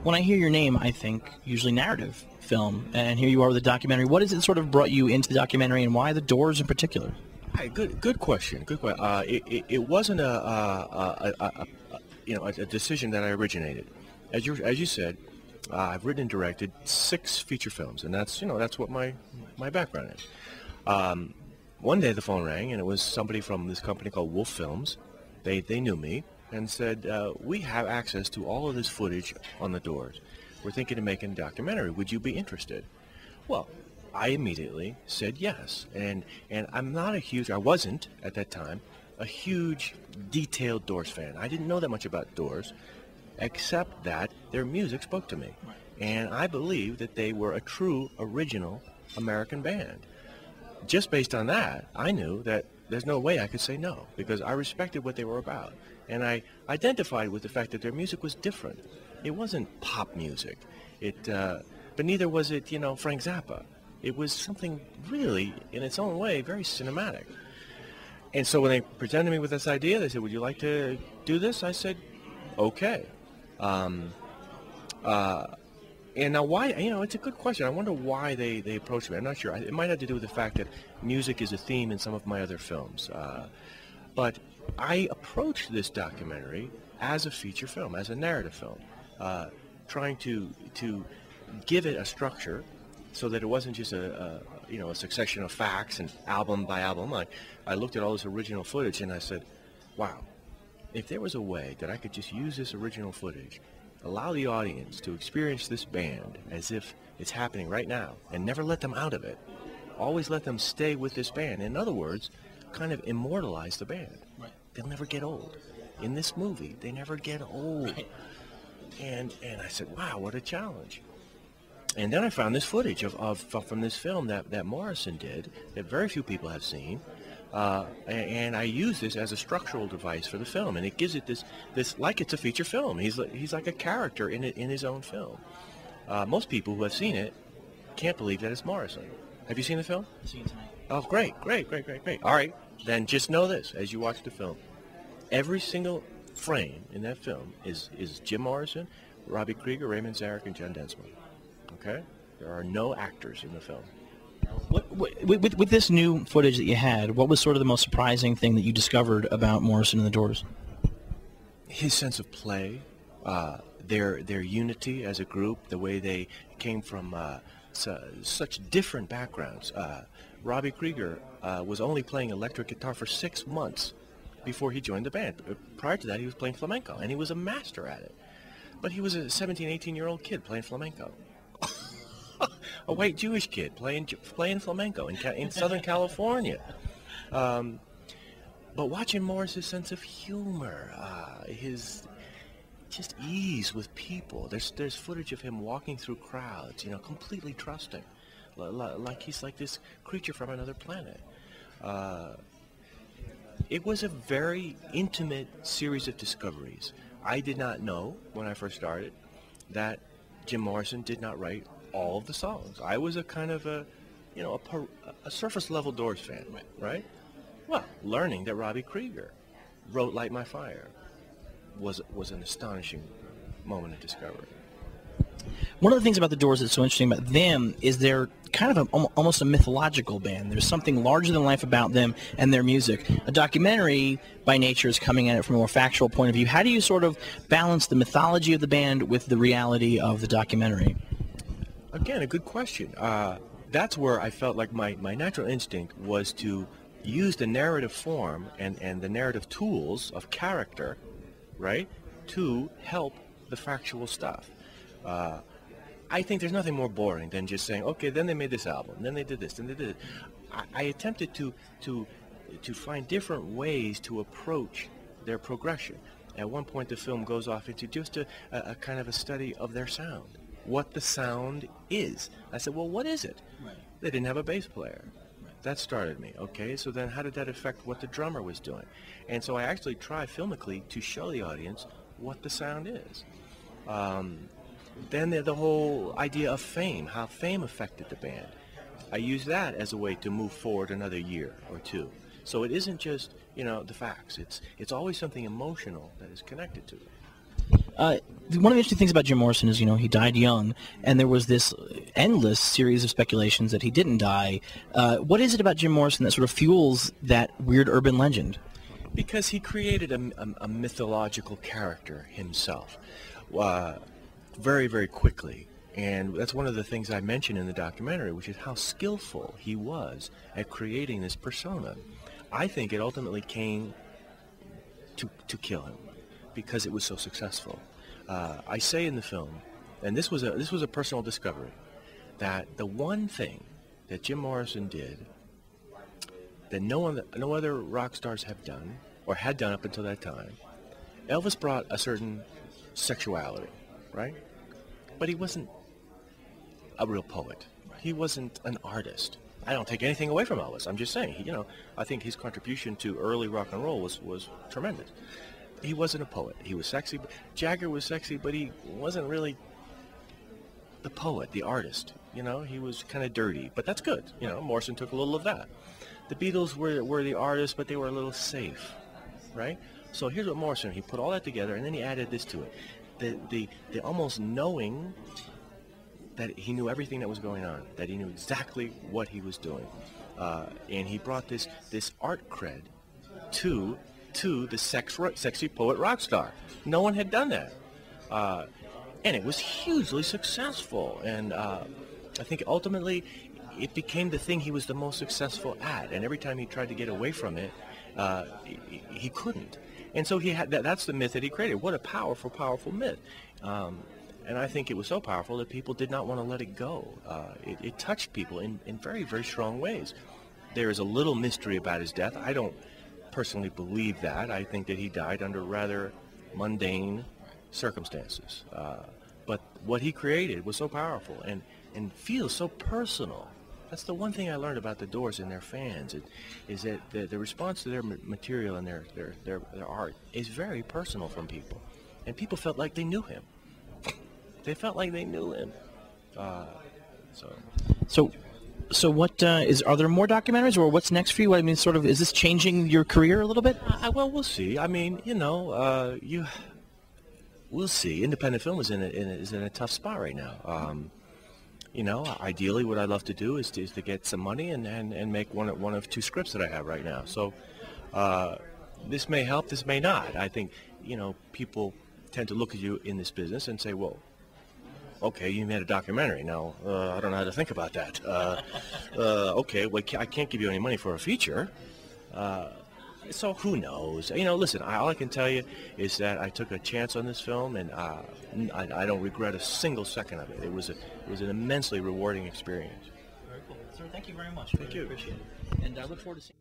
When I hear your name, I think usually narrative film, and here you are with a documentary. What is it sort of brought you into the documentary, and why the Doors in particular? Hi, good question. Good question. It wasn't a decision that I originated. As you said, I've written and directed 6 feature films, and that's what my background is. One day the phone rang, and it was somebody from this company called Wolf Films. They knew me and said, we have access to all of this footage on the Doors. We're thinking of making a documentary. Would you be interested? Well, I immediately said yes. And I wasn't at that time a huge detailed Doors fan. I didn't know that much about Doors, except that their music spoke to me. And I believed that they were a true original American band. Just based on that, I knew that there's no way I could say no, because I respected what they were about. And I identified with the fact that their music was different. It wasn't pop music, but neither was it, Frank Zappa. It was something really, in its own way, very cinematic. And so when they presented me with this idea, they said, would you like to do this? I said, okay. And now why, it's a good question. I wonder why they approached me. I'm not sure. It might have to do with the fact that music is a theme in some of my other films. But I approached this documentary as a feature film, as a narrative film, trying to give it a structure so that it wasn't just a succession of facts and album by album. I looked at all this original footage and I said, wow, if there was a way that I could just use this original footage, allow the audience to experience this band as if it's happening right now, and never let them out of it. Always let them stay with this band. In other words, kind of immortalize the band. Right. They'll never get old. In this movie, they never get old. Right. And I said, wow, what a challenge. And then I found this footage from this film that Morrison did, that very few people have seen. And I use this as a structural device for the film, and it gives it this like it's a feature film. He's like a character in his own film. Most people who have seen it can't believe that it's Morrison. Have you seen the film? I've seen it tonight. Oh, great. All right, then just know this as you watch the film: every single frame in that film is Jim Morrison, Robbie Krieger, Raymond Zarek, and John Densmore. Okay, there are no actors in the film. With this new footage that you had, what was sort of the most surprising thing that you discovered about Morrison and the Doors? His sense of play, their unity as a group, the way they came from such different backgrounds. Robbie Krieger was only playing electric guitar for 6 months before he joined the band. Prior to that, he was playing flamenco, and he was a master at it. But he was a 17, 18-year-old kid playing flamenco. A white Jewish kid playing flamenco in Southern California. But watching Morris's sense of humor, his just ease with people. There's footage of him walking through crowds, completely trusting, like he's like this creature from another planet. It was a very intimate series of discoveries. I did not know when I first started that Jim Morrison did not write all of the songs. I was a kind of a surface level Doors fan, right? Well, learning that Robbie Krieger wrote "Light My Fire" was an astonishing moment of discovery. One of the things about the Doors that's so interesting about them is they're kind of almost a mythological band. There's something larger than life about them and their music. A documentary, by nature, is coming at it from a more factual point of view. How do you sort of balance the mythology of the band with the reality of the documentary? Again, a good question. That's where I felt like my natural instinct was to use the narrative form and the narrative tools of character, right, to help the factual stuff. I think there's nothing more boring than just saying, okay, then they made this album, then they did this, then they did it. I attempted to find different ways to approach their progression. At one point, the film goes off into just a kind of a study of their sound, what the sound is. I said, well, what is it? Right. They didn't have a bass player. Right. That started me. Okay, so then how did that affect what the drummer was doing? And so I actually tried filmically to show the audience what the sound is. Then the whole idea of fame, how fame affected the band. I use that as a way to move forward another year or two. So it isn't just, the facts. It's always something emotional that is connected to it. One of the interesting things about Jim Morrison is, he died young, and there was this endless series of speculations that he didn't die. What is it about Jim Morrison that sort of fuels that weird urban legend? Because he created a mythological character himself very, very quickly. And that's one of the things I mentioned in the documentary, which is how skillful he was at creating this persona. I think it ultimately came to kill him because it was so successful. I say in the film, and this was a personal discovery, that the one thing that Jim Morrison did that no other rock stars have done or had done up until that time. Elvis brought a certain sexuality, right? But he wasn't a real poet. He wasn't an artist. I don't take anything away from Elvis. I'm just saying, I think his contribution to early rock and roll was tremendous. He wasn't a poet. He was sexy. Jagger was sexy, but he wasn't really the poet, the artist. He was kind of dirty, but that's good. Morrison took a little of that. The Beatles were the artists, but they were a little safe, right? So here's what Morrison, he put all that together, and then he added this to it. The almost knowing that he knew everything that was going on, that he knew exactly what he was doing. And he brought this art cred to the sexy poet rock star. No one had done that. And it was hugely successful. And I think ultimately it became the thing he was the most successful at. And every time he tried to get away from it, he couldn't. And so that's the myth that he created. What a powerful, powerful myth. And I think it was so powerful that people did not want to let it go. It touched people in very, very strong ways. There is a little mystery about his death. I don't personally believe that. I think that he died under rather mundane circumstances. But what he created was so powerful and feels so personal. That's the one thing I learned about the Doors and their fans, is that the response to their material and their art is very personal from people. And people felt like they knew him. They felt like they knew him. So what are there more documentaries, or what's next for you? I mean, sort of, is this changing your career a little bit? Well, we'll see. I mean, we'll see. Independent film is in a tough spot right now. Ideally, what I'd love to do is to get some money and make one of two scripts that I have right now. So this may help, this may not. I think people tend to look at you in this business and say, well, okay, you made a documentary. Now, I don't know how to think about that. Okay, well, I can't give you any money for a feature. So who knows? Listen, all I can tell you is that I took a chance on this film, and I don't regret a single second of it. It was an immensely rewarding experience. Very cool. Sir, thank you very much. Thank you. Appreciate it. And I look forward to seeing